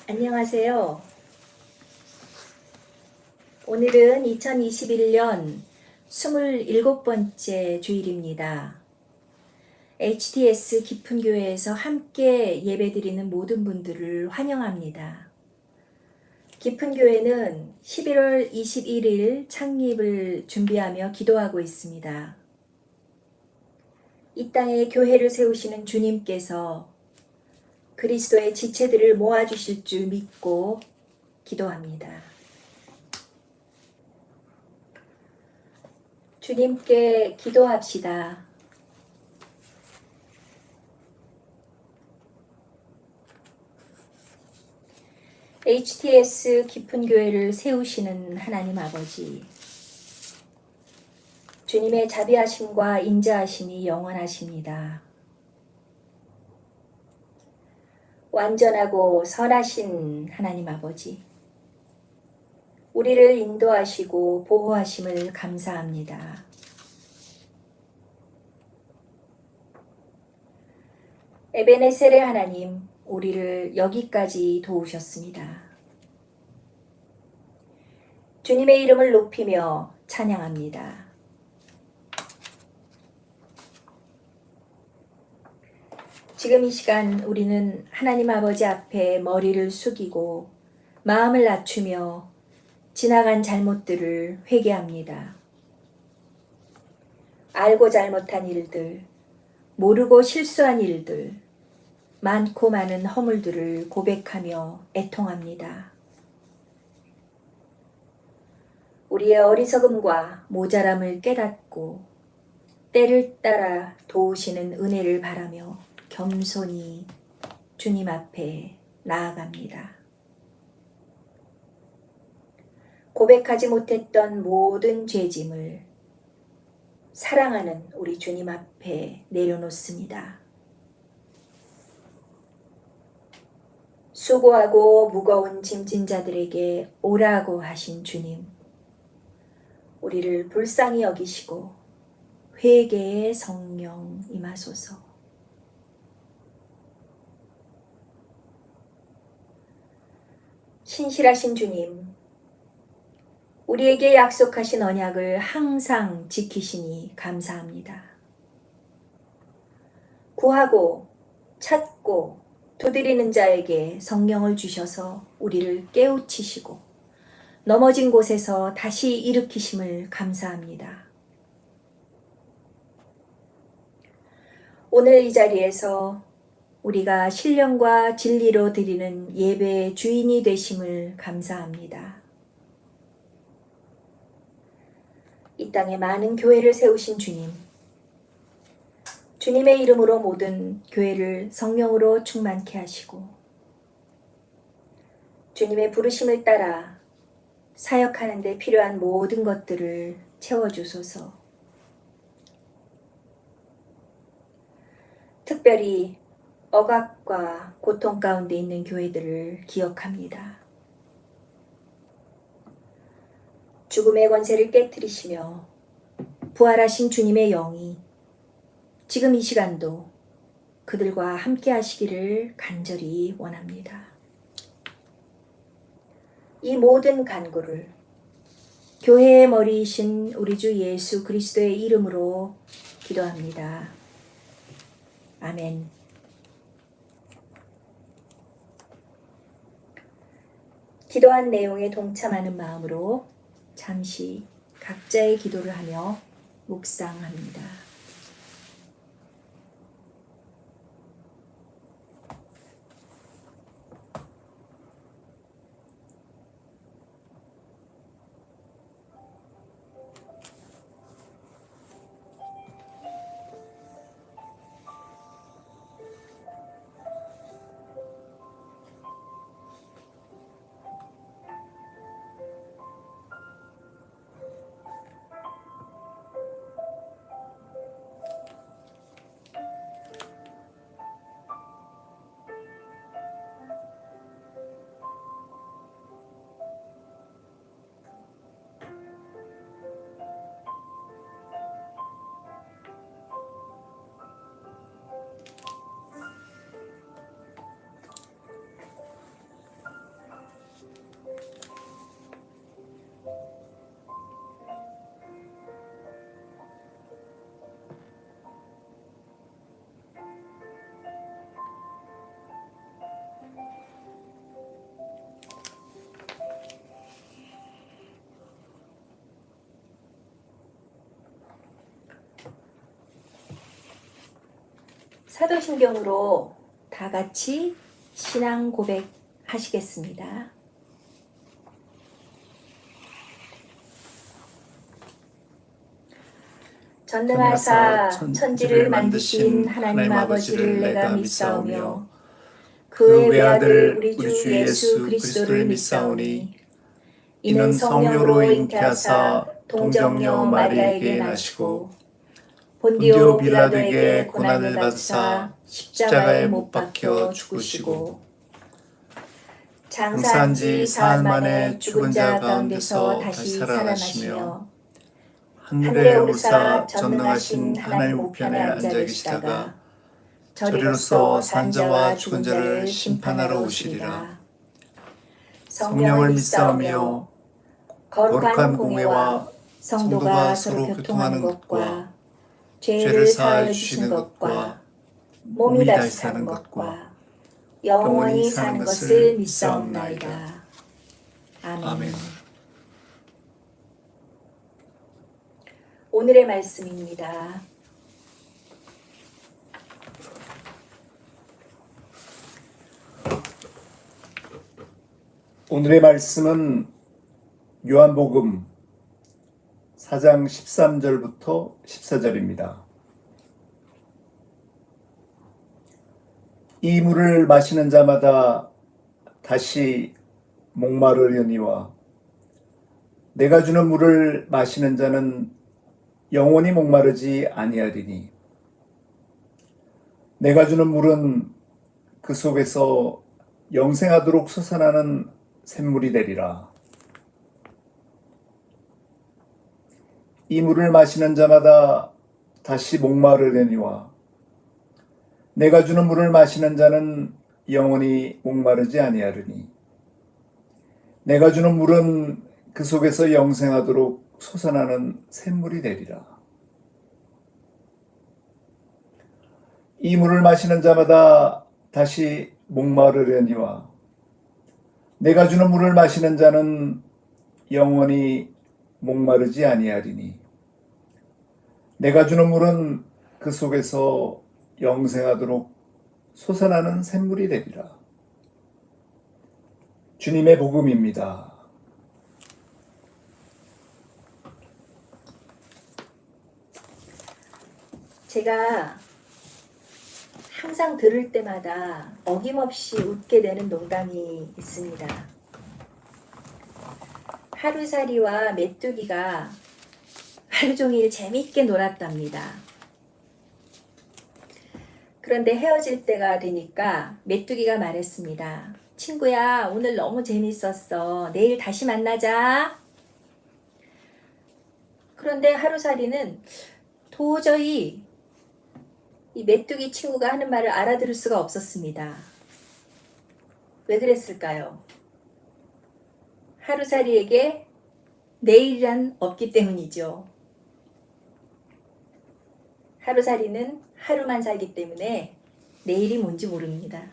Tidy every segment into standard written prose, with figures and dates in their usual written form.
안녕하세요. 오늘은 2021년 27번째 주일입니다. HTS 깊은 교회에서 함께 예배드리는 모든 분들을 환영합니다. 깊은 교회는 11월 21일 창립을 준비하며 기도하고 있습니다. 이 땅에 교회를 세우시는 주님께서 그리스도의 지체들을 모아주실 줄 믿고 기도합니다. 주님께 기도합시다. HTS 깊은 교회를 세우시는 하나님 아버지, 주님의 자비하심과 인자하심이 영원하십니다. 완전하고 선하신 하나님 아버지, 우리를 인도하시고 보호하심을 감사합니다. 에베네셀의 하나님, 우리를 여기까지 도우셨습니다. 주님의 이름을 높이며 찬양합니다. 지금 이 시간 우리는 하나님 아버지 앞에 머리를 숙이고 마음을 낮추며 지나간 잘못들을 회개합니다. 알고 잘못한 일들, 모르고 실수한 일들, 많고 많은 허물들을 고백하며 애통합니다. 우리의 어리석음과 모자람을 깨닫고 때를 따라 도우시는 은혜를 바라며 겸손히 주님 앞에 나아갑니다. 고백하지 못했던 모든 죄짐을 사랑하는 우리 주님 앞에 내려놓습니다. 수고하고 무거운 짐진 자들에게 오라고 하신 주님, 우리를 불쌍히 여기시고 회개의 성령 임하소서. 신실하신 주님, 우리에게 약속하신 언약을 항상 지키시니 감사합니다. 구하고 찾고 두드리는 자에게 성령을 주셔서 우리를 깨우치시고 넘어진 곳에서 다시 일으키심을 감사합니다. 오늘 이 자리에서 우리가 신령과 진리로 드리는 예배의 주인이 되심을 감사합니다. 이 땅에 많은 교회를 세우신 주님, 주님의 이름으로 모든 교회를 성령으로 충만케 하시고 주님의 부르심을 따라 사역하는 데 필요한 모든 것들을 채워주소서. 특별히 억압과 고통 가운데 있는 교회들을 기억합니다. 죽음의 권세를 깨뜨리시며 부활하신 주님의 영이 지금 이 시간도 그들과 함께 하시기를 간절히 원합니다. 이 모든 간구를 교회의 머리이신 우리 주 예수 그리스도의 이름으로 기도합니다. 아멘. 기도한 내용에 동참하는 마음으로 잠시 각자의 기도를 하며 묵상합니다. 사도신경으로 다 같이 신앙 고백 하시겠습니다. 전능하사 천지를 만드신 하나님 아버지를 내가 믿사오며 그의 외아들 우리 주 예수 그리스도를 믿사오니 이는 성령으로 잉태하사 동정녀 마리아에게 나시고 본디오 빌라도에게 고난을 받으사 십자가에 못 박혀 죽으시고 장사한 지 사흘 만에 죽은 자 가운데서 다시 살아나시며 하늘에 오르사 전능하신 하나님 우편에 앉아 계시다가 저리로서 산 자와 죽은 자를 심판하러 오시리라. 성령을 믿사오며 거룩한 공회와 성도가 서로 교통하는 것과 죄를 사하여 주시는 것과 몸이 다시 사는 것과 영원히 사는 것을 믿사옵나이다. 아멘. 오늘의 말씀입니다. 오늘의 말씀은 요한복음 4장 13절부터 14절입니다. 이 물을 마시는 자마다 다시 목마르려니와 내가 주는 물을 마시는 자는 영원히 목마르지 아니하리니 내가 주는 물은 그 속에서 영생하도록 솟아나는 샘물이 되리라. 이 물을 마시는 자마다 다시 목마르려니와 내가 주는 물을 마시는 자는 영원히 목마르지 아니하리니 내가 주는 물은 그 속에서 영생하도록 솟아나는 샘물이 되리라. 이 물을 마시는 자마다 다시 목마르려니와 내가 주는 물을 마시는 자는 영원히 목마르지 아니하리니 내가 주는 물은 그 속에서 영생하도록 솟아나는 샘물이 되리라. 주님의 복음입니다. 제가 항상 들을 때마다 어김없이 웃게 되는 농담이 있습니다. 하루살이와 메뚜기가 하루 종일 재밌게 놀았답니다. 그런데 헤어질 때가 되니까 메뚜기가 말했습니다. 친구야, 오늘 너무 재밌었어. 내일 다시 만나자. 그런데 하루살이는 도저히 이 메뚜기 친구가 하는 말을 알아들을 수가 없었습니다. 왜 그랬을까요? 하루살이에게 내일이란 없기 때문이죠. 하루살이는 하루만 살기 때문에 내일이 뭔지 모릅니다.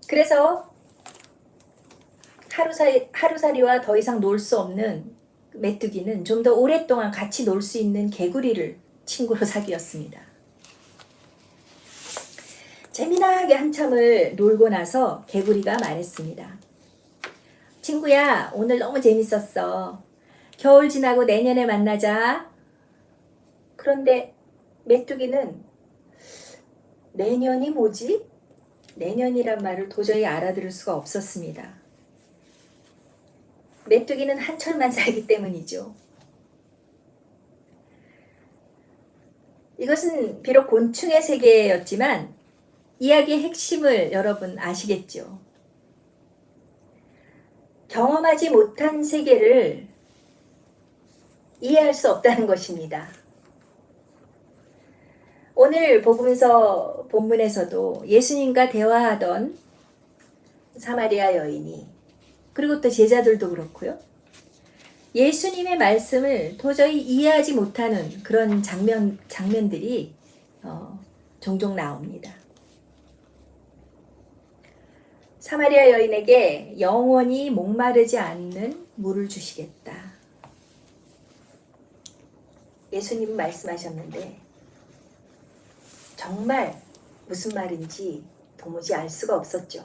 그래서 하루살이와 더 이상 놀 수 없는 메뚜기는 좀 더 오랫동안 같이 놀 수 있는 개구리를 친구로 사귀었습니다. 재미나게 한참을 놀고 나서 개구리가 말했습니다. 친구야, 오늘 너무 재밌었어. 겨울 지나고 내년에 만나자. 그런데 메뚜기는 내년이 뭐지? 내년이란 말을 도저히 알아들을 수가 없었습니다. 메뚜기는 한철만 살기 때문이죠. 이것은 비록 곤충의 세계였지만 이야기의 핵심을 여러분 아시겠죠? 경험하지 못한 세계를 이해할 수 없다는 것입니다. 오늘 복음서 본문에서도 예수님과 대화하던 사마리아 여인이 그리고 또 제자들도 그렇고요. 예수님의 말씀을 도저히 이해하지 못하는 그런 장면들이 종종 나옵니다. 사마리아 여인에게 영원히 목마르지 않는 물을 주시겠다. 예수님은 말씀하셨는데 정말 무슨 말인지 도무지 알 수가 없었죠.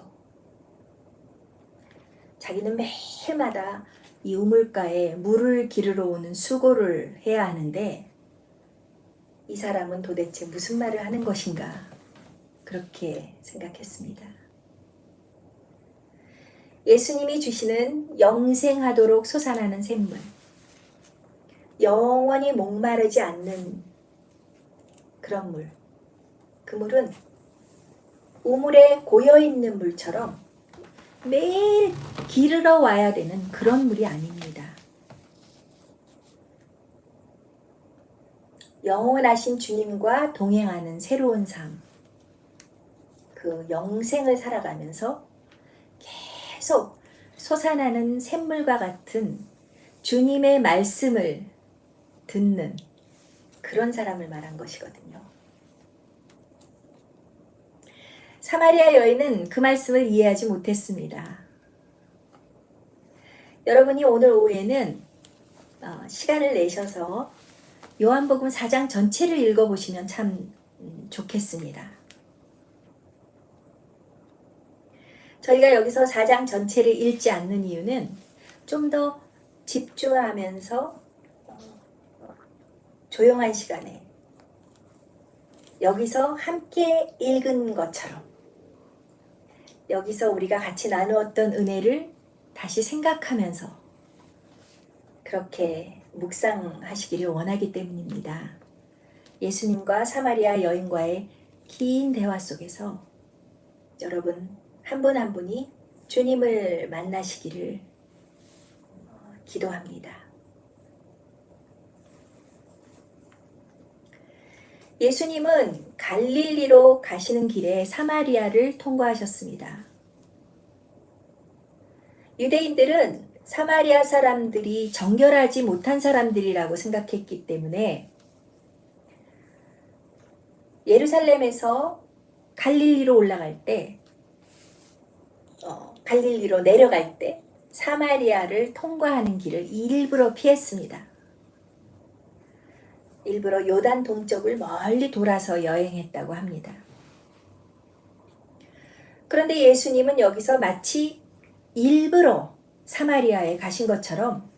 자기는 매일마다 이 우물가에 물을 기르러 오는 수고를 해야 하는데 이 사람은 도대체 무슨 말을 하는 것인가 그렇게 생각했습니다. 예수님이 주시는 영생하도록 솟아나는 샘물, 영원히 목마르지 않는 그런 물, 그 물은 우물에 고여있는 물처럼 매일 기르러 와야 되는 그런 물이 아닙니다. 영원하신 주님과 동행하는 새로운 삶, 그 영생을 살아가면서 계속 솟아나는 샘물과 같은 주님의 말씀을 듣는 그런 사람을 말한 것이거든요. 사마리아 여인은 그 말씀을 이해하지 못했습니다. 여러분이 오늘 오후에는 시간을 내셔서 요한복음 4장 전체를 읽어보시면 참 좋겠습니다. 저희가 여기서 4장 전체를 읽지 않는 이유는 좀 더 집중하면서 조용한 시간에 여기서 함께 읽은 것처럼 여기서 우리가 같이 나누었던 은혜를 다시 생각하면서 그렇게 묵상하시기를 원하기 때문입니다. 예수님과 사마리아 여인과의 긴 대화 속에서 여러분 한 분 한 분이 주님을 만나시기를 기도합니다. 예수님은 갈릴리로 가시는 길에 사마리아를 통과하셨습니다. 유대인들은 사마리아 사람들이 정결하지 못한 사람들이라고 생각했기 때문에 예루살렘에서 갈릴리로 올라갈 때, 갈릴리로 내려갈 때 사마리아를 통과하는 길을 일부러 피했습니다. 일부러 요단 동쪽을 멀리 돌아서 여행했다고 합니다. 그런데 예수님은 여기서 마치 일부러 사마리아에 가신 것처럼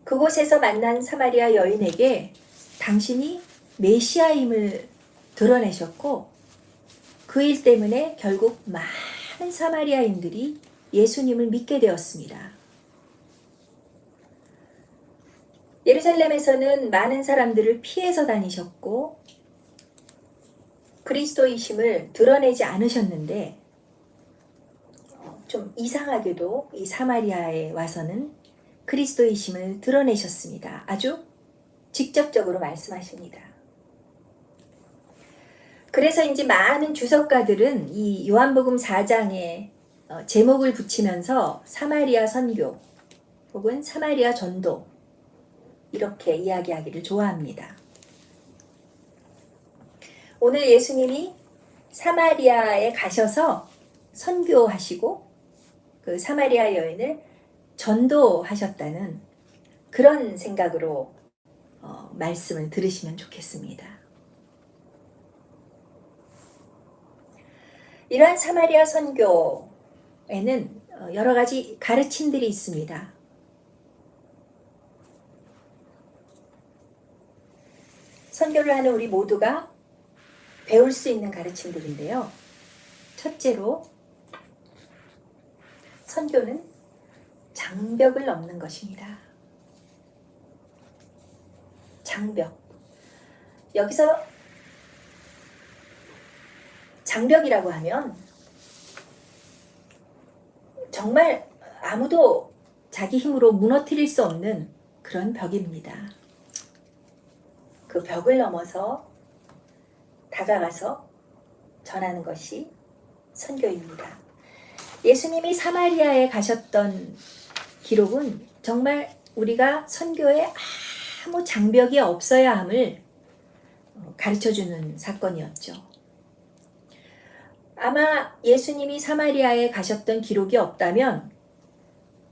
그곳에서 만난 사마리아 여인에게 당신이 메시아임을 드러내셨고 그 일 때문에 결국 많은 사마리아인들이 예수님을 믿게 되었습니다. 예루살렘에서는 많은 사람들을 피해서 다니셨고 그리스도이심을 드러내지 않으셨는데 좀 이상하게도 이 사마리아에 와서는 그리스도이심을 드러내셨습니다. 아주 직접적으로 말씀하십니다. 그래서인지 많은 주석가들은 이 요한복음 4장에 제목을 붙이면서 사마리아 선교 혹은 사마리아 전도 이렇게 이야기하기를 좋아합니다. 오늘 예수님이 사마리아에 가셔서 선교하시고 그 사마리아 여인을 전도하셨다는 그런 생각으로 말씀을 들으시면 좋겠습니다. 이러한 사마리아 선교에는 여러 가지 가르침들이 있습니다. 선교를 하는 우리 모두가 배울 수 있는 가르침들인데요. 첫째로 선교는 장벽을 넘는 것입니다. 장벽. 여기서 장벽이라고 하면 정말 아무도 자기 힘으로 무너뜨릴 수 없는 그런 벽입니다. 그 벽을 넘어서 다가가서 전하는 것이 선교입니다. 예수님이 사마리아에 가셨던 기록은 정말 우리가 선교에 아무 장벽이 없어야 함을 가르쳐주는 사건이었죠. 아마 예수님이 사마리아에 가셨던 기록이 없다면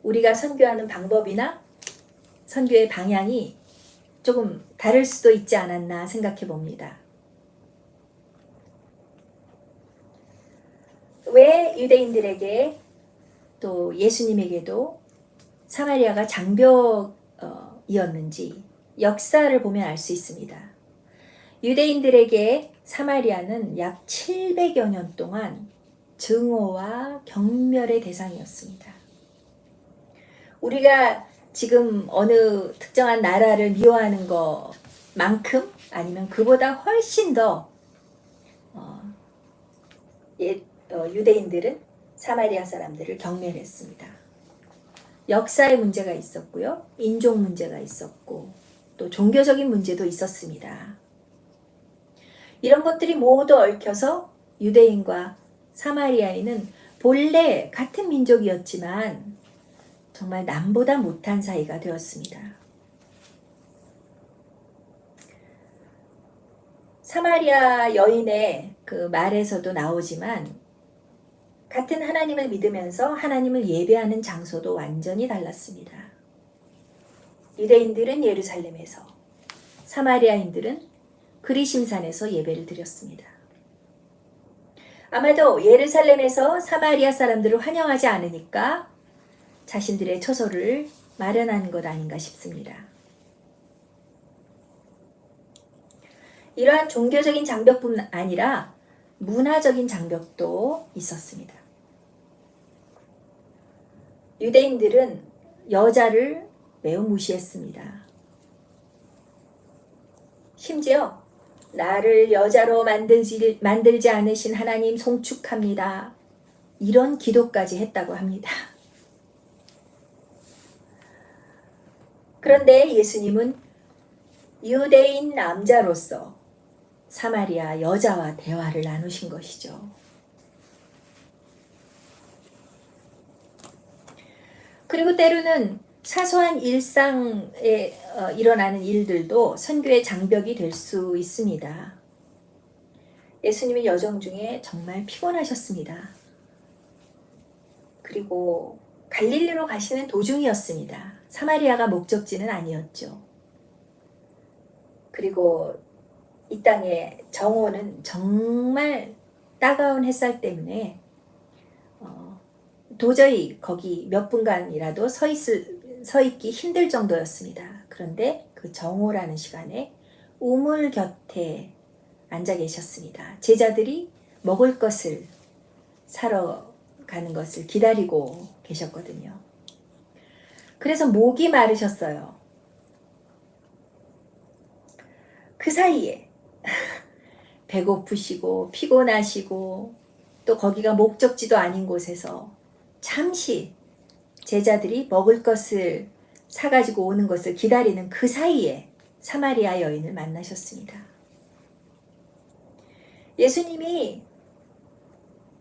우리가 선교하는 방법이나 선교의 방향이 조금 다를 수도 있지 않았나 생각해 봅니다. 왜 유대인들에게 또 예수님에게도 사마리아가 장벽이었는지 역사를 보면 알 수 있습니다. 유대인들에게 사마리아는 약 700여 년 동안 증오와 경멸의 대상이었습니다. 우리가 지금 어느 특정한 나라를 미워하는 것만큼 아니면 그보다 훨씬 더 유대인들은 사마리아 사람들을 경멸했습니다. 역사의 문제가 있었고요. 인종 문제가 있었고 또 종교적인 문제도 있었습니다. 이런 것들이 모두 얽혀서 유대인과 사마리아인은 본래 같은 민족이었지만 정말 남보다 못한 사이가 되었습니다. 사마리아 여인의 그 말에서도 나오지만 같은 하나님을 믿으면서 하나님을 예배하는 장소도 완전히 달랐습니다. 유대인들은 예루살렘에서, 사마리아인들은 그리심산에서 예배를 드렸습니다. 아마도 예루살렘에서 사마리아 사람들을 환영하지 않으니까 자신들의 처소를 마련한 것 아닌가 싶습니다. 이러한 종교적인 장벽뿐 아니라 문화적인 장벽도 있었습니다. 유대인들은 여자를 매우 무시했습니다. 심지어 나를 여자로 만들지 않으신 하나님 송축합니다. 이런 기도까지 했다고 합니다. 그런데 예수님은 유대인 남자로서 사마리아 여자와 대화를 나누신 것이죠. 그리고 때로는 사소한 일상에 일어나는 일들도 선교의 장벽이 될 수 있습니다. 예수님의 여정 중에 정말 피곤하셨습니다. 그리고 갈릴리로 가시는 도중이었습니다. 사마리아가 목적지는 아니었죠. 그리고 이 땅의 정오는 정말 따가운 햇살 때문에 도저히 거기 몇 분간이라도 서 있기 힘들 정도였습니다. 그런데 그 정오라는 시간에 우물 곁에 앉아 계셨습니다. 제자들이 먹을 것을 사러 가는 것을 기다리고 계셨거든요. 그래서 목이 마르셨어요. 그 사이에 배고프시고 피곤하시고 또 거기가 목적지도 아닌 곳에서 잠시 제자들이 먹을 것을 사가지고 오는 것을 기다리는 그 사이에 사마리아 여인을 만나셨습니다. 예수님이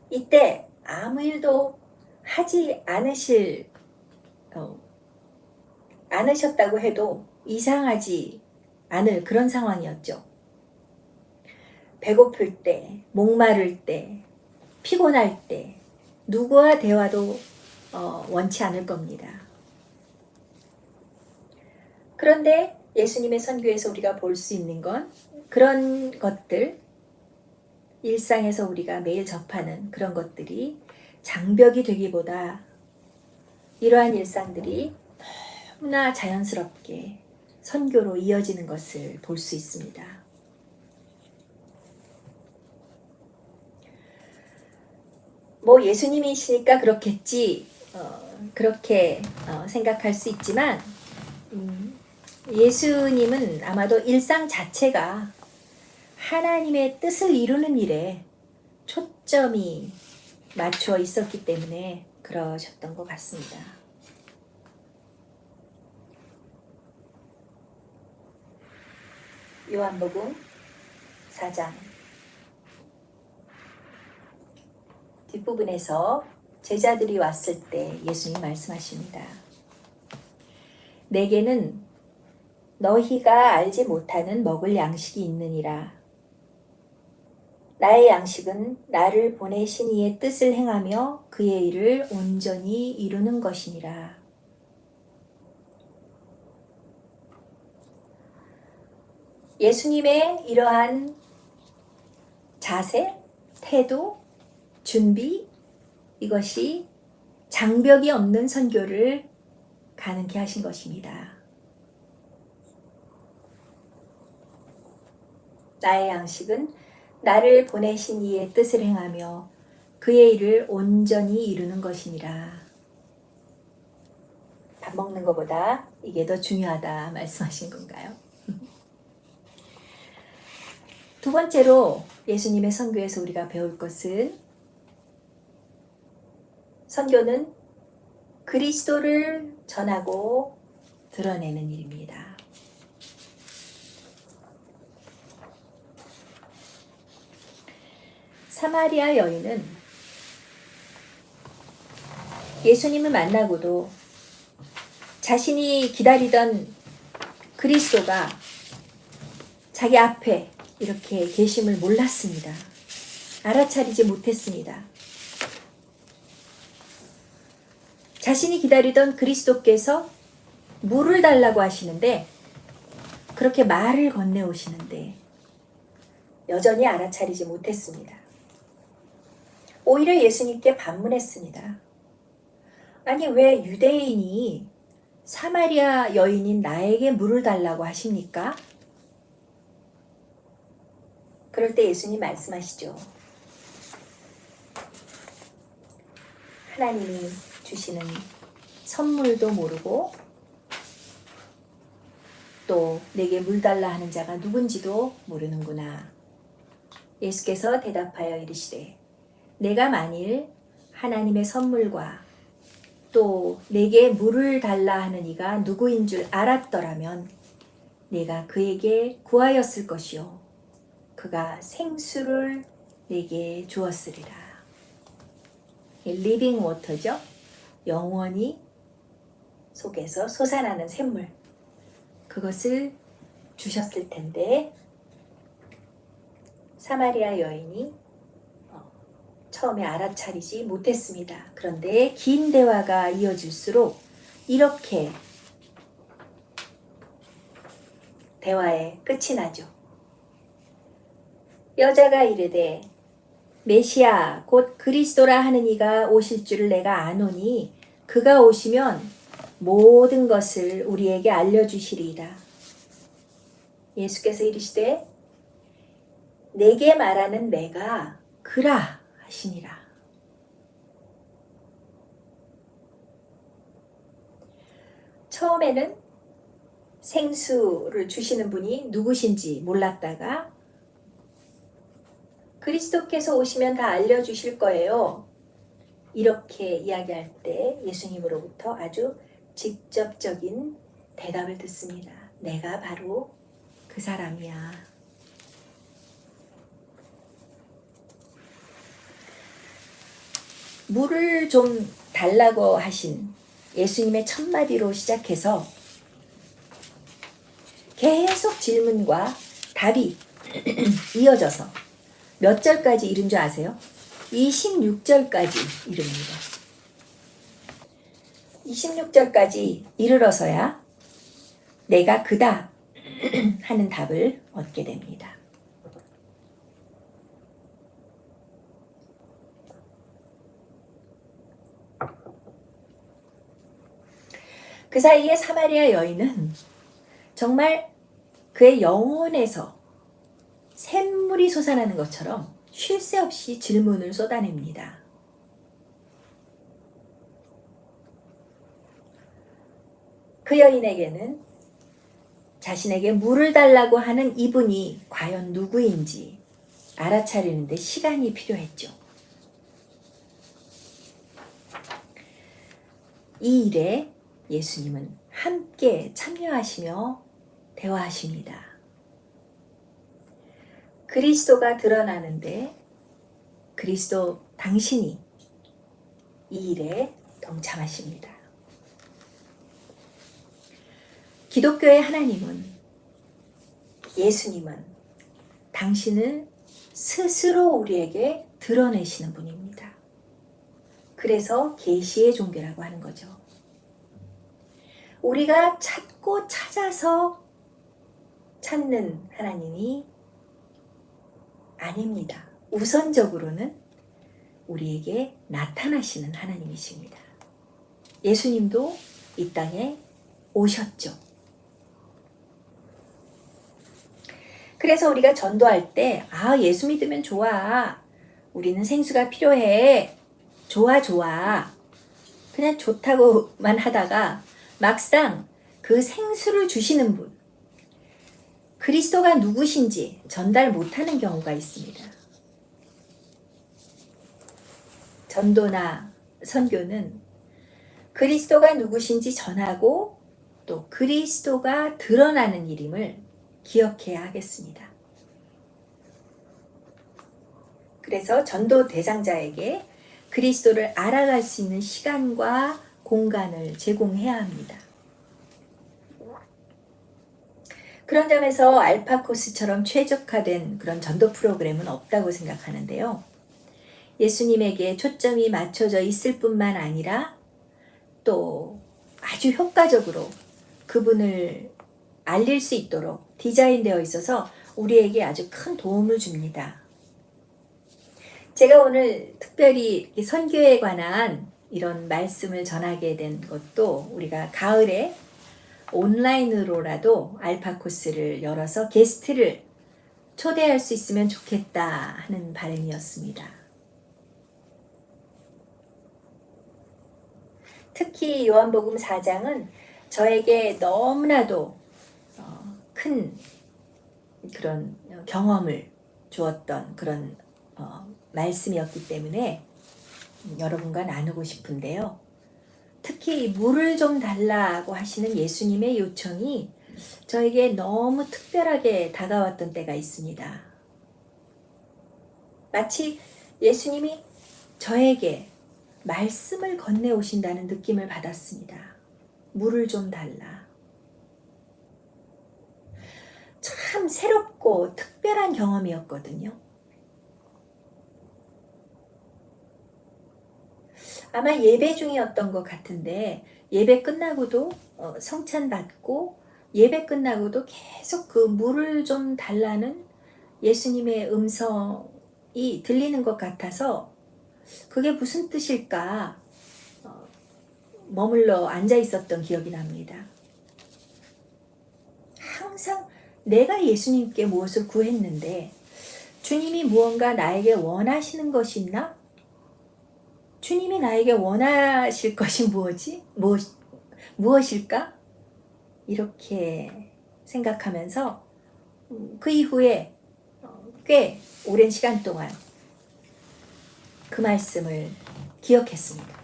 이때 아무 일도 하지 않으셨다고 해도 이상하지 않을 그런 상황이었죠. 배고플 때, 목마를 때, 피곤할 때 누구와 대화도 원치 않을 겁니다. 그런데 예수님의 선교에서 우리가 볼 수 있는 건 그런 것들, 일상에서 우리가 매일 접하는 그런 것들이 장벽이 되기보다 이러한 일상들이 너무나 자연스럽게 선교로 이어지는 것을 볼 수 있습니다. 뭐 예수님이시니까 그렇겠지, 그렇게 생각할 수 있지만 예수님은 아마도 일상 자체가 하나님의 뜻을 이루는 일에 초점이 맞춰 있었기 때문에 그러셨던 것 같습니다. 요한복음 4장 뒷부분에서 제자들이 왔을 때 예수님 말씀하십니다. 내게는 너희가 알지 못하는 먹을 양식이 있느니라. 나의 양식은 나를 보내신 이의 뜻을 행하며 그의 일을 온전히 이루는 것이니라. 예수님의 이러한 자세, 태도, 준비, 이것이 장벽이 없는 선교를 가능케 하신 것입니다. 나의 양식은 나를 보내신 이의 뜻을 행하며 그의 일을 온전히 이루는 것이니라. 밥 먹는 것보다 이게 더 중요하다 말씀하신 건가요? 두 번째로 예수님의 선교에서 우리가 배울 것은 선교는 그리스도를 전하고 드러내는 일입니다. 사마리아 여인은 예수님을 만나고도 자신이 기다리던 그리스도가 자기 앞에 이렇게 계심을 몰랐습니다. 알아차리지 못했습니다. 자신이 기다리던 그리스도께서 물을 달라고 하시는데 그렇게 말을 건네오시는데 여전히 알아차리지 못했습니다. 오히려 예수님께 반문했습니다. 아니, 왜 유대인이 사마리아 여인인 나에게 물을 달라고 하십니까? 그럴 때 예수님 말씀하시죠. 하나님이 주시는 선물도 모르고 또 내게 물 달라 하는 자가 누군지도 모르는구나. 예수께서 대답하여 이르시되 내가 만일 하나님의 선물과 또 내게 물을 달라 하는 이가 누구인 줄 알았더라면 내가 그에게 구하였을 것이요 그가 생수를 내게 주었으리라. 리빙 워터죠. 영원히 속에서 솟아나는 샘물. 그것을 주셨을 텐데 사마리아 여인이 처음에 알아차리지 못했습니다. 그런데 긴 대화가 이어질수록 이렇게 대화의 끝이 나죠. 여자가 이르되 메시아 곧 그리스도라 하는 이가 오실 줄을 내가 아노니 그가 오시면 모든 것을 우리에게 알려주시리이다. 예수께서 이르시되 내게 말하는 내가 그라 하시니라. 처음에는 생수를 주시는 분이 누구신지 몰랐다가 그리스도께서 오시면 다 알려주실 거예요. 이렇게 이야기할 때 예수님으로부터 아주 직접적인 대답을 듣습니다. 내가 바로 그 사람이야. 물을 좀 달라고 하신 예수님의 첫마디로 시작해서 계속 질문과 답이 이어져서 몇 절까지 이른 줄 아세요? 26절까지 이릅니다. 26절까지 이르러서야 내가 그다 하는 답을 얻게 됩니다. 그 사이에 사마리아 여인은 정말 그의 영혼에서 샘물이 솟아나는 것처럼 쉴 새 없이 질문을 쏟아냅니다. 그 여인에게는 자신에게 물을 달라고 하는 이분이 과연 누구인지 알아차리는데 시간이 필요했죠. 이 일에 예수님은 함께 참여하시며 대화하십니다. 그리스도가 드러나는데 그리스도 당신이 이 일에 동참하십니다. 기독교의 하나님은, 예수님은 당신을 스스로 우리에게 드러내시는 분입니다. 그래서 계시의 종교라고 하는 거죠. 우리가 찾고 찾아서 찾는 하나님이 아닙니다. 우선적으로는 우리에게 나타나시는 하나님이십니다. 예수님도 이 땅에 오셨죠. 그래서 우리가 전도할 때, 예수 믿으면 좋아. 우리는 생수가 필요해. 좋아, 좋아. 그냥 좋다고만 하다가 막상 그 생수를 주시는 분, 그리스도가 누구신지 전달 못하는 경우가 있습니다. 전도나 선교는 그리스도가 누구신지 전하고 또 그리스도가 드러나는 일임을 기억해야 하겠습니다. 그래서 전도 대상자에게 그리스도를 알아갈 수 있는 시간과 공간을 제공해야 합니다. 그런 점에서 알파 코스처럼 최적화된 그런 전도 프로그램은 없다고 생각하는데요. 예수님에게 초점이 맞춰져 있을 뿐만 아니라 또 아주 효과적으로 그분을 알릴 수 있도록 디자인되어 있어서 우리에게 아주 큰 도움을 줍니다. 제가 오늘 특별히 선교에 관한 이런 말씀을 전하게 된 것도 우리가 가을에 온라인으로라도 알파 코스를 열어서 게스트를 초대할 수 있으면 좋겠다 하는 바람이었습니다. 특히 요한복음 4장은 저에게 너무나도 큰 그런 경험을 주었던 그런 말씀이었기 때문에 여러분과 나누고 싶은데요. 특히 물을 좀 달라고 하시는 예수님의 요청이 저에게 너무 특별하게 다가왔던 때가 있습니다. 마치 예수님이 저에게 말씀을 건네오신다는 느낌을 받았습니다. 물을 좀 달라. 참 새롭고 특별한 경험이었거든요. 아마 예배 중이었던 것 같은데 예배 끝나고도 성찬 받고 예배 끝나고도 계속 그 물을 좀 달라는 예수님의 음성이 들리는 것 같아서 그게 무슨 뜻일까 머물러 앉아 있었던 기억이 납니다. 항상 내가 예수님께 무엇을 구했는데 주님이 무언가 나에게 원하시는 것이 있나? 주님이 나에게 원하실 것이 무엇일까? 이렇게 생각하면서 그 이후에 꽤 오랜 시간 동안 그 말씀을 기억했습니다.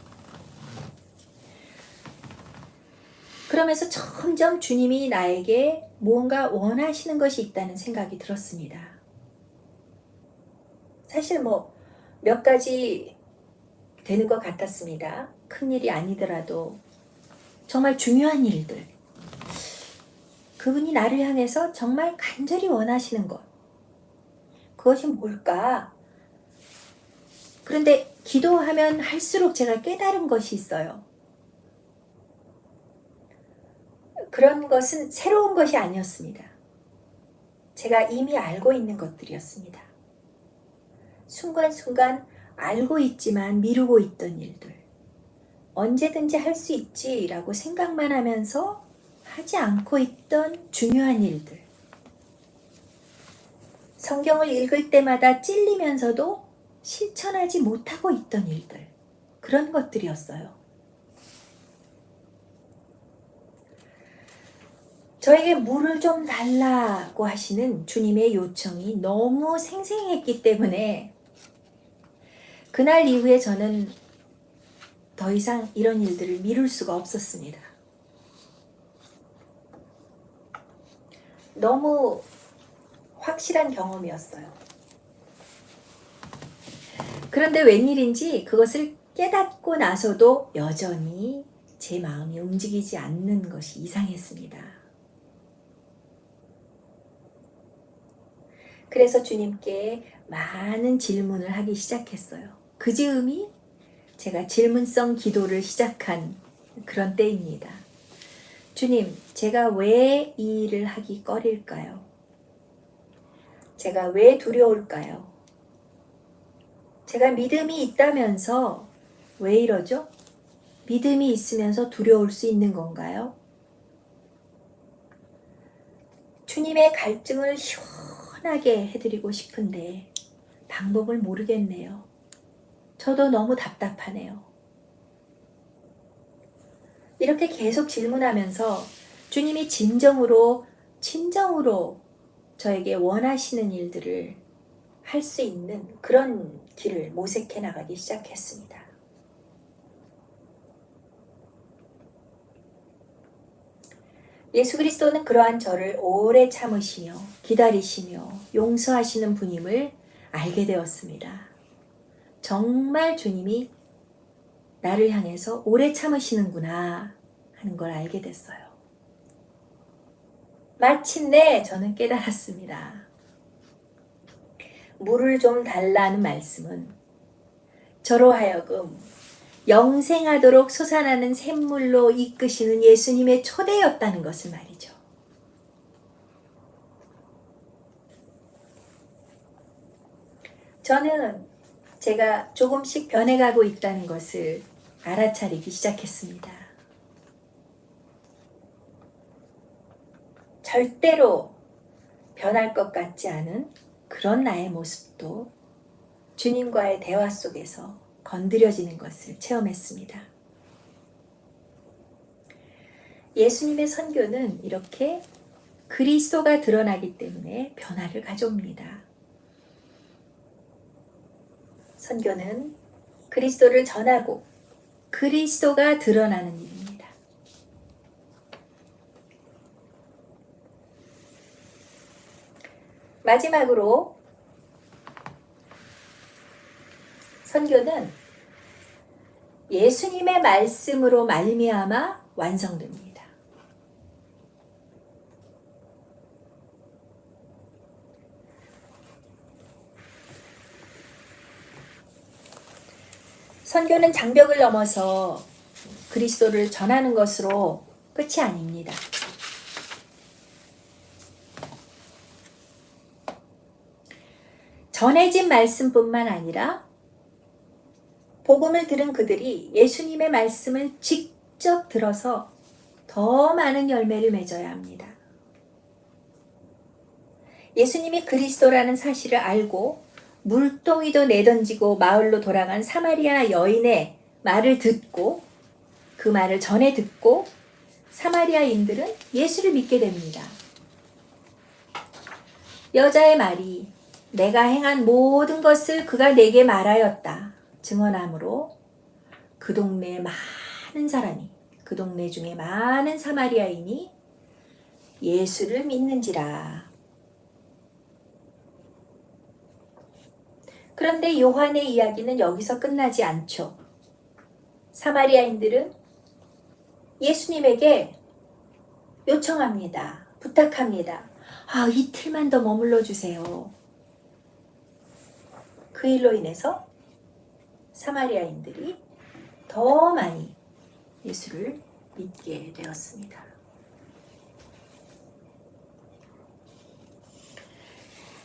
그러면서 점점 주님이 나에게 무언가 원하시는 것이 있다는 생각이 들었습니다. 사실 몇 가지 되는 것 같았습니다. 큰일이 아니더라도 정말 중요한 일들. 그분이 나를 향해서 정말 간절히 원하시는 것. 그것이 뭘까? 그런데 기도하면 할수록 제가 깨달은 것이 있어요. 그런 것은 새로운 것이 아니었습니다. 제가 이미 알고 있는 것들이었습니다. 순간순간 알고 있지만 미루고 있던 일들. 언제든지 할 수 있지라고 생각만 하면서 하지 않고 있던 중요한 일들. 성경을 읽을 때마다 찔리면서도 실천하지 못하고 있던 일들. 그런 것들이었어요. 저에게 물을 좀 달라고 하시는 주님의 요청이 너무 생생했기 때문에 그날 이후에 저는 더 이상 이런 일들을 미룰 수가 없었습니다. 너무 확실한 경험이었어요. 그런데 웬일인지 그것을 깨닫고 나서도 여전히 제 마음이 움직이지 않는 것이 이상했습니다. 그래서 주님께 많은 질문을 하기 시작했어요. 그 즈음이 제가 질문성 기도를 시작한 그런 때입니다. 주님, 제가 왜 이 일을 하기 꺼릴까요? 제가 왜 두려울까요? 제가 믿음이 있다면서 왜 이러죠? 믿음이 있으면서 두려울 수 있는 건가요? 주님의 갈증을 시원하게 해드리고 싶은데 방법을 모르겠네요. 저도 너무 답답하네요. 이렇게 계속 질문하면서 주님이 진정으로 저에게 원하시는 일들을 할 수 있는 그런 길을 모색해 나가기 시작했습니다. 예수 그리스도는 그러한 저를 오래 참으시며 기다리시며 용서하시는 분임을 알게 되었습니다. 정말 주님이 나를 향해서 오래 참으시는구나 하는 걸 알게 됐어요. 마침내 저는 깨달았습니다. 물을 좀 달라는 말씀은 저로 하여금 영생하도록 솟아나는 샘물로 이끄시는 예수님의 초대였다는 것을 말이죠. 저는 제가 조금씩 변해가고 있다는 것을 알아차리기 시작했습니다. 절대로 변할 것 같지 않은 그런 나의 모습도 주님과의 대화 속에서 건드려지는 것을 체험했습니다. 예수님의 선교는 이렇게 그리스도가 드러나기 때문에 변화를 가져옵니다. 선교는 그리스도를 전하고 그리스도가 드러나는 일입니다. 마지막으로 선교는 예수님의 말씀으로 말미암아 완성됩니다. 선교는 장벽을 넘어서 그리스도를 전하는 것으로 끝이 아닙니다. 전해진 말씀뿐만 아니라 복음을 들은 그들이 예수님의 말씀을 직접 들어서 더 많은 열매를 맺어야 합니다. 예수님이 그리스도라는 사실을 알고 물동이도 내던지고 마을로 돌아간 사마리아 여인의 말을 듣고 그 말을 전해 듣고 사마리아인들은 예수를 믿게 됩니다. 여자의 말이 내가 행한 모든 것을 그가 내게 말하였다 증언함으로 그 동네에 많은 사람이 그 동네 중에 많은 사마리아인이 예수를 믿는지라. 그런데 요한의 이야기는 여기서 끝나지 않죠. 사마리아인들은 예수님에게 요청합니다. 부탁합니다. 이틀만 더 머물러 주세요. 그 일로 인해서 사마리아인들이 더 많이 예수를 믿게 되었습니다.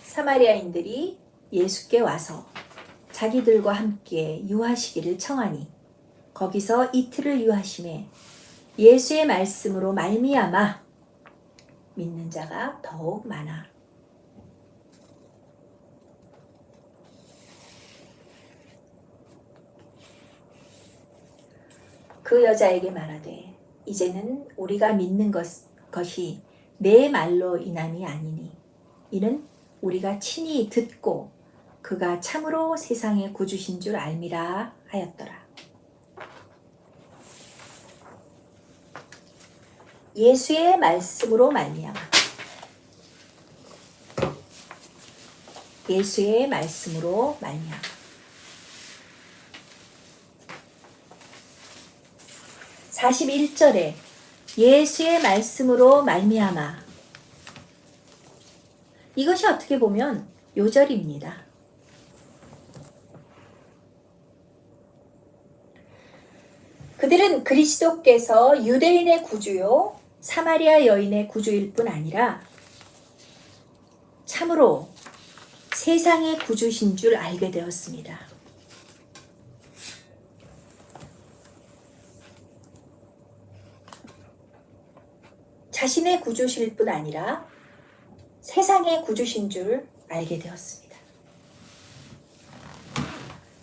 사마리아인들이 예수께 와서 자기들과 함께 유하시기를 청하니 거기서 이틀을 유하심에 예수의 말씀으로 말미암아 믿는 자가 더욱 많아. 그 여자에게 말하되 이제는 우리가 믿는 것이 내 말로 인함이 아니니 이는 우리가 친히 듣고 그가 참으로 세상의 구주신 줄 알미라 하였더라. 예수의 말씀으로 말미암아 예수의 말씀으로 말미암아 41절에 예수의 말씀으로 말미암아 이것이 어떻게 보면 요절입니다. 그들은 그리스도께서 유대인의 구주요 사마리아 여인의 구주일 뿐 아니라 참으로 세상의 구주신 줄 알게 되었습니다. 자신의 구주실 뿐 아니라 세상의 구주신 줄 알게 되었습니다.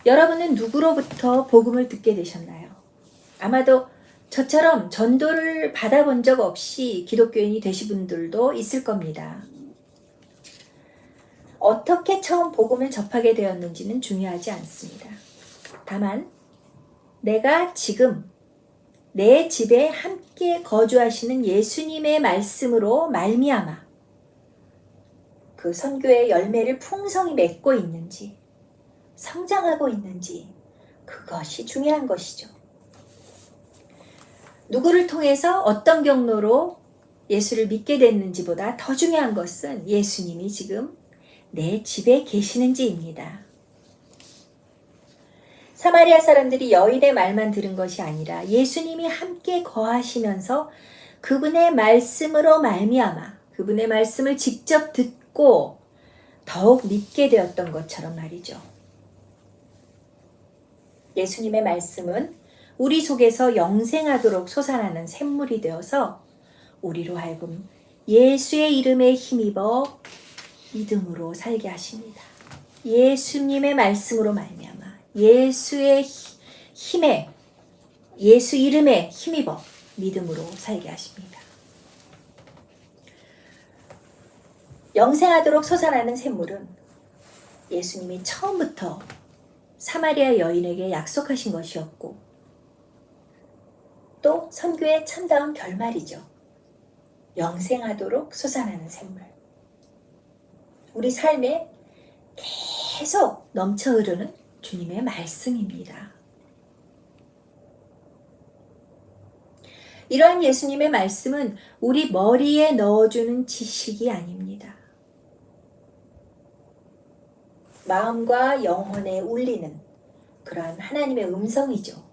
여러분은 누구로부터 복음을 듣게 되셨나요? 아마도 저처럼 전도를 받아본 적 없이 기독교인이 되신 분들도 있을 겁니다. 어떻게 처음 복음을 접하게 되었는지는 중요하지 않습니다. 다만 내가 지금 내 집에 함께 거주하시는 예수님의 말씀으로 말미암아 그 선교의 열매를 풍성히 맺고 있는지, 성장하고 있는지, 그것이 중요한 것이죠. 누구를 통해서 어떤 경로로 예수를 믿게 됐는지보다 더 중요한 것은 예수님이 지금 내 집에 계시는지입니다. 사마리아 사람들이 여인의 말만 들은 것이 아니라 예수님이 함께 거하시면서 그분의 말씀으로 말미암아 그분의 말씀을 직접 듣고 더욱 믿게 되었던 것처럼 말이죠. 예수님의 말씀은 우리 속에서 영생하도록 솟아나는 샘물이 되어서 우리로 하여금 예수의 이름에 힘입어 믿음으로 살게 하십니다. 예수님의 말씀으로 말미암아 예수의 힘에 예수 이름에 힘입어 믿음으로 살게 하십니다. 영생하도록 솟아나는 샘물은 예수님이 처음부터 사마리아 여인에게 약속하신 것이었고 또 선교의 참다운 결말이죠. 영생하도록 솟아나는 샘물. 우리 삶에 계속 넘쳐 흐르는 주님의 말씀입니다. 이러한 예수님의 말씀은 우리 머리에 넣어주는 지식이 아닙니다. 마음과 영혼에 울리는 그러한 하나님의 음성이죠.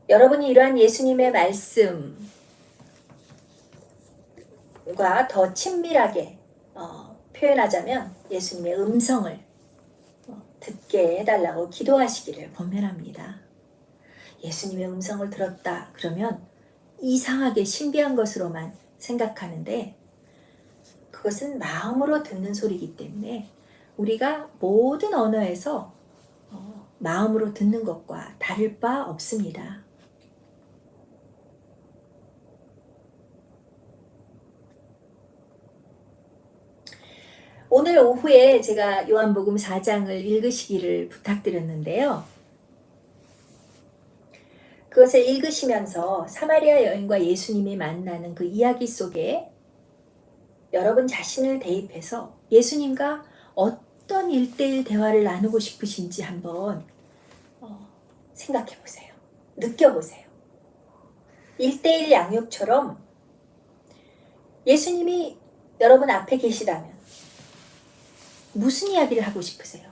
여러분이 이러한 예수님의 말씀과 더 친밀하게 표현하자면 예수님의 음성을 듣게 해달라고 기도하시기를 권면합니다. 예수님의 음성을 들었다 그러면 이상하게 신비한 것으로만 생각하는데 그것은 마음으로 듣는 소리이기 때문에 우리가 모든 언어에서 마음으로 듣는 것과 다를 바 없습니다. 오늘 오후에 제가 요한복음 4장을 읽으시기를 부탁드렸는데요. 그것을 읽으시면서 사마리아 여인과 예수님이 만나는 그 이야기 속에 여러분 자신을 대입해서 예수님과 어떤 1:1 대화를 나누고 싶으신지 한번 생각해 보세요. 느껴보세요. 1:1 양육처럼 예수님이 여러분 앞에 계시다면 무슨 이야기를 하고 싶으세요?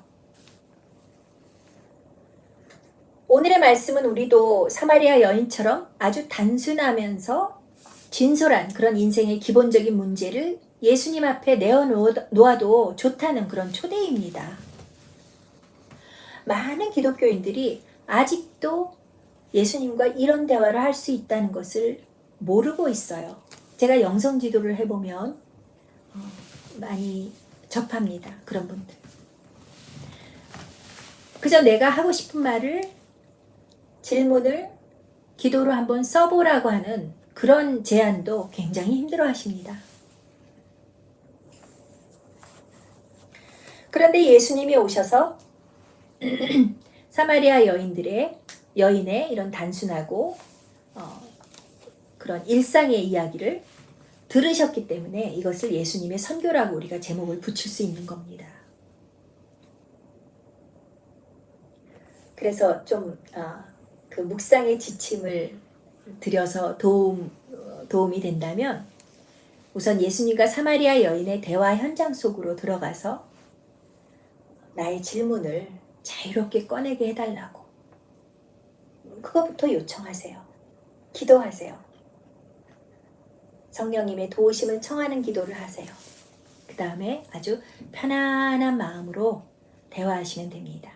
오늘의 말씀은 우리도 사마리아 여인처럼 아주 단순하면서 진솔한 그런 인생의 기본적인 문제를 예수님 앞에 내어놓아도 좋다는 그런 초대입니다. 많은 기독교인들이 아직도 예수님과 이런 대화를 할 수 있다는 것을 모르고 있어요. 제가 영성 지도를 해보면 많이 접합니다. 그런 분들. 그저 내가 하고 싶은 말을 질문을 기도로 한번 써보라고 하는 그런 제안도 굉장히 힘들어 하십니다. 그런데 예수님이 오셔서 사마리아 여인의 이런 단순하고 그런 일상의 이야기를 들으셨기 때문에 이것을 예수님의 선교라고 우리가 제목을 붙일 수 있는 겁니다. 그래서 좀 그 묵상의 지침을 드려서 도움이 된다면 우선 예수님과 사마리아 여인의 대화 현장 속으로 들어가서 나의 질문을 자유롭게 꺼내게 해달라고 그것부터 요청하세요. 기도하세요. 성령님의 도우심을 청하는 기도를 하세요. 그 다음에 아주 편안한 마음으로 대화하시면 됩니다.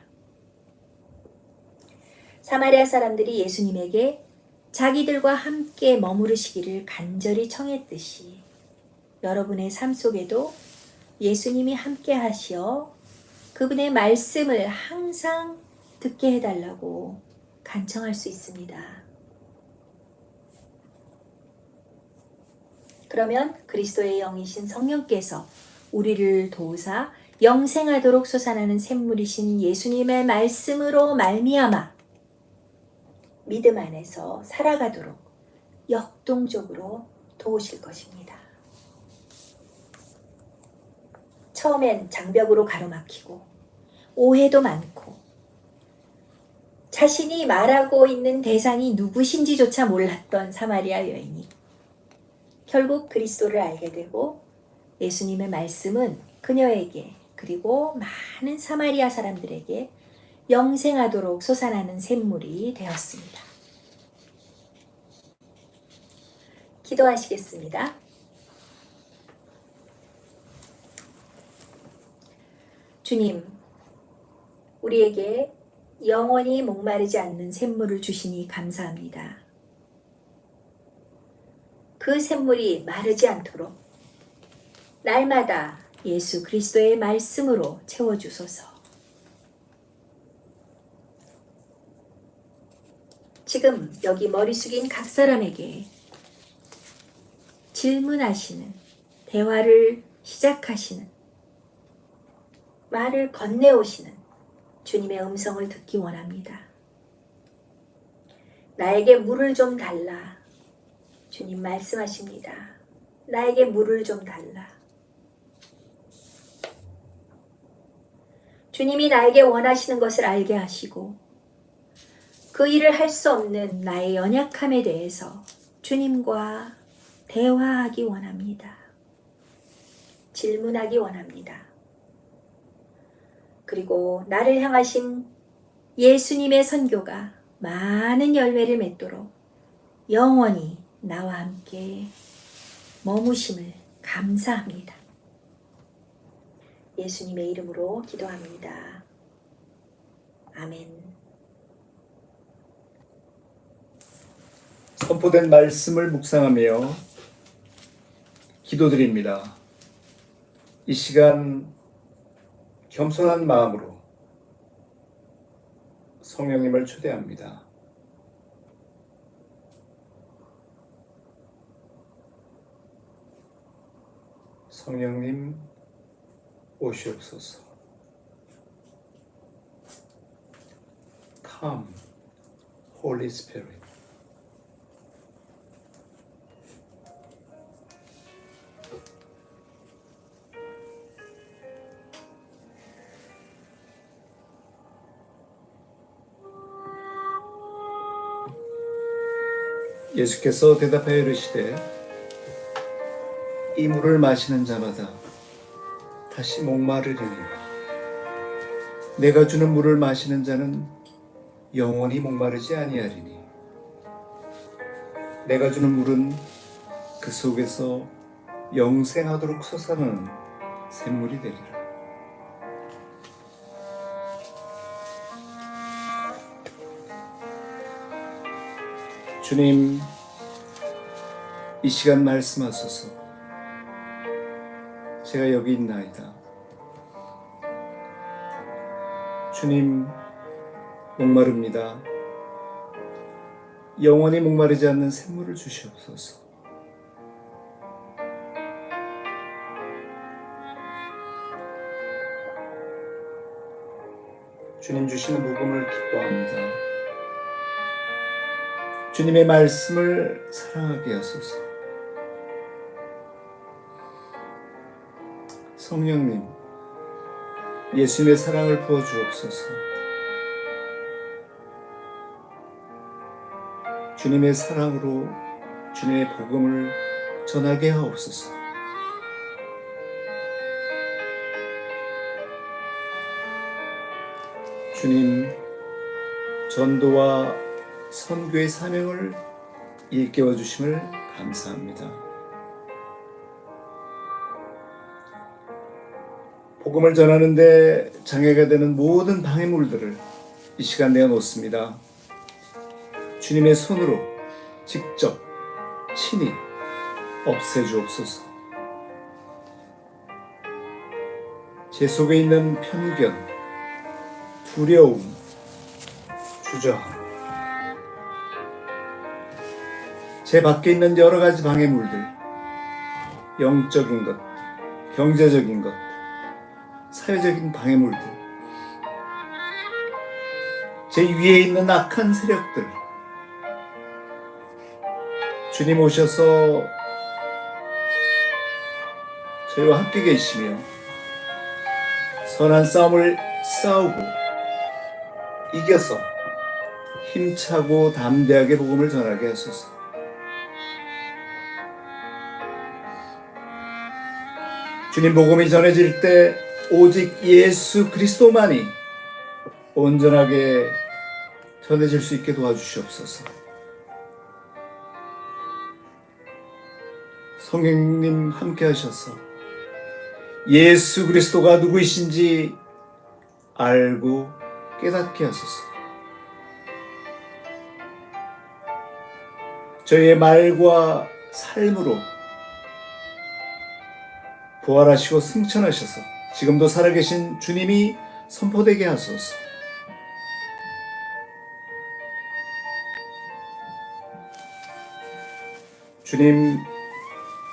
사마리아 사람들이 예수님에게 자기들과 함께 머무르시기를 간절히 청했듯이 여러분의 삶 속에도 예수님이 함께 하시어 그분의 말씀을 항상 듣게 해달라고 간청할 수 있습니다. 그러면 그리스도의 영이신 성령께서 우리를 도우사 영생하도록 솟아나는 샘물이신 예수님의 말씀으로 말미암아 믿음 안에서 살아가도록 역동적으로 도우실 것입니다. 처음엔 장벽으로 가로막히고 오해도 많고 자신이 말하고 있는 대상이 누구신지조차 몰랐던 사마리아 여인이 결국 그리스도를 알게 되고 예수님의 말씀은 그녀에게 그리고 많은 사마리아 사람들에게 영생하도록 솟아나는 샘물이 되었습니다. 기도하시겠습니다. 주님, 우리에게 영원히 목마르지 않는 샘물을 주시니 감사합니다. 그 샘물이 마르지 않도록 날마다 예수 그리스도의 말씀으로 채워주소서. 지금 여기 머리 숙인 각 사람에게 질문하시는, 대화를 시작하시는, 말을 건네오시는 주님의 음성을 듣기 원합니다. 나에게 물을 좀 달라. 주님 말씀하십니다. 나에게 물을 좀 달라. 주님이 나에게 원하시는 것을 알게 하시고 그 일을 할 수 없는 나의 연약함에 대해서 주님과 대화하기 원합니다. 질문하기 원합니다. 그리고 나를 향하신 예수님의 선교가 많은 열매를 맺도록 영원히 나와 함께 머무심을 감사합니다. 예수님의 이름으로 기도합니다. 아멘. 선포된 말씀을 묵상하며 기도드립니다. 이 시간 겸손한 마음으로 성령님을 초대합니다. 성령님 오시옵소서. Come, Holy Spirit. 예수께서 대답하여 이르시되 이 물을 마시는 자마다 다시 목마르리니와 내가 주는 물을 마시는 자는 영원히 목마르지 아니하리니 내가 주는 물은 그 속에서 영생하도록 솟아나는 샘물이 되리라. 주님, 이 시간 말씀하소서. 제가 여기 있나이다. 주님, 목마릅니다. 영원히 목마르지 않는 샘물을 주시옵소서. 주님 주시는 복음을 기뻐합니다. 주님의 말씀을 사랑하게 하소서. 성령님, 예수님의 사랑을 부어주옵소서. 주님의 사랑으로 주님의 복음을 전하게 하옵소서. 주님, 전도와 선교의 사명을 일깨워 주심을 감사합니다. 복음을 전하는데 장애가 되는 모든 방해물들을 이 시간 내어놓습니다. 주님의 손으로 직접 친히 없애주옵소서. 제 속에 있는 편견, 두려움, 주저함, 제 밖에 있는 여러 가지 방해물들, 영적인 것, 경제적인 것, 사회적인 방해물들, 제 위에 있는 악한 세력들, 주님 오셔서 저희와 함께 계시며 선한 싸움을 싸우고 이겨서 힘차고 담대하게 복음을 전하게 하소서. 주님 복음이 전해질 때 오직 예수 그리스도만이 온전하게 전해질 수 있게 도와주시옵소서. 성령님 함께 하셔서 예수 그리스도가 누구이신지 알고 깨닫게 하소서. 저희의 말과 삶으로 부활하시고 승천하셔서 지금도 살아계신 주님이 선포되게 하소서. 주님,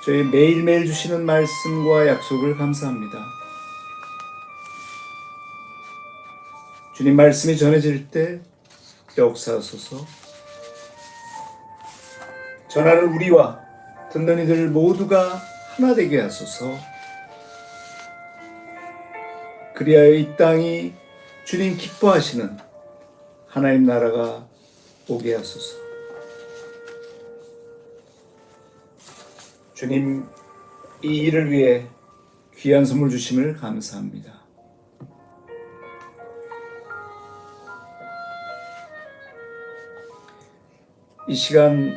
저희 매일매일 주시는 말씀과 약속을 감사합니다. 주님 말씀이 전해질 때 역사하소서. 전하는 우리와 듣는 이들 모두가 하나 되게 하소서. 그리하여 이 땅이 주님 기뻐하시는 하나님 나라가 오게 하소서. 주님, 이 일을 위해 귀한 선물 주심을 감사합니다. 이 시간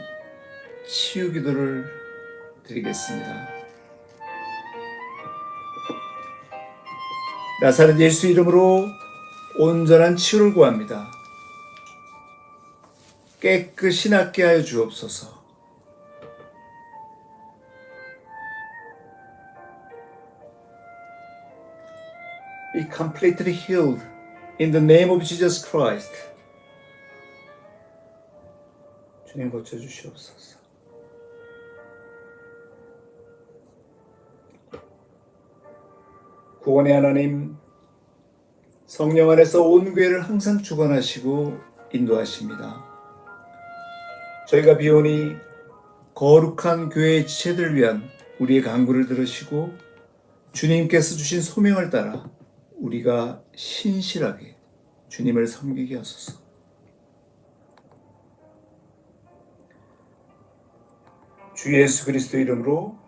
치유 기도를 드리겠습니다. 나사렛 예수 이름으로 온전한 치유를 구합니다. 깨끗이 낫게 하여 주옵소서. Be completely healed in the name of Jesus Christ. 주님 고쳐주시옵소서. 구원의 하나님, 성령 안에서 온 교회를 항상 주관하시고 인도하십니다. 저희가 비오니 거룩한 교회의 지체들을 위한 우리의 간구를 들으시고 주님께서 주신 소명을 따라 우리가 신실하게 주님을 섬기게 하소서. 주 예수 그리스도 이름으로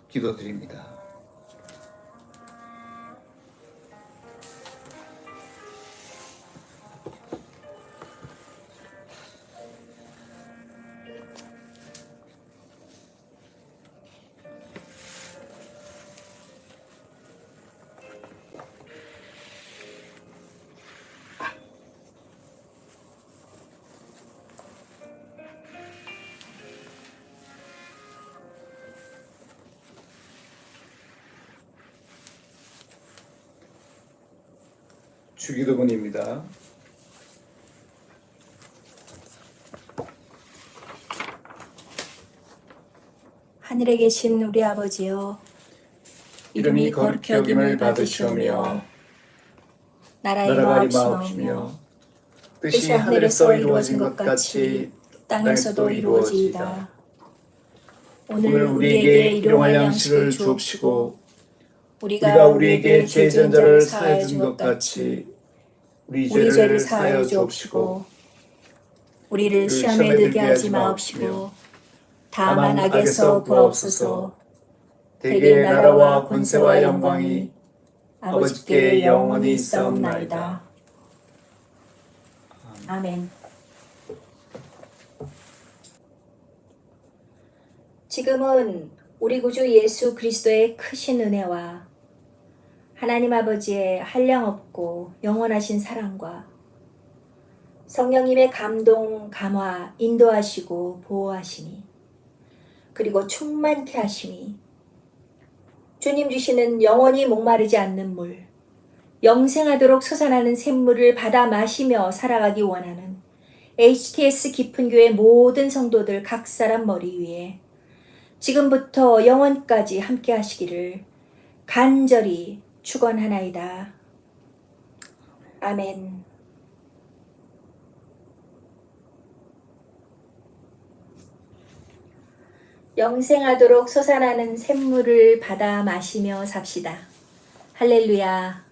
기도드립니다. 주기도문입니다. 하늘에 계신 우리 아버지여, 이름이 거룩히 여김을 받으시오며 나라의 마옵시며 뜻이 하늘에서 이루어진 것 같이 땅에서도 이루어지이다. 오늘 우리에게 일용할 양식을 주옵시고 우리가 우리에게 죄 지은 자를 사하여 준 것 같이 우리 죄를 사하여 주옵시고 우리를 시험에 들게 하지 마옵시고 다만 악에서 구하옵소서. 대개 나라와 권세와 영광이 아버지께 영원히 있사옵나이다. 아멘. 지금은 우리 구주 예수 그리스도의 크신 은혜와 하나님 아버지의 한량없고 영원하신 사랑과 성령님의 감동, 감화, 인도하시고 보호하시니 그리고 충만케 하시니 주님 주시는 영원히 목마르지 않는 물, 영생하도록 솟아나는 샘물을 받아 마시며 살아가기 원하는 HTS 깊은 교회 모든 성도들 각 사람 머리 위에 지금부터 영원까지 함께 하시기를 간절히 축원하나이다. 아멘. 영생하도록 솟아나는 샘물을 받아 마시며 삽시다. 할렐루야.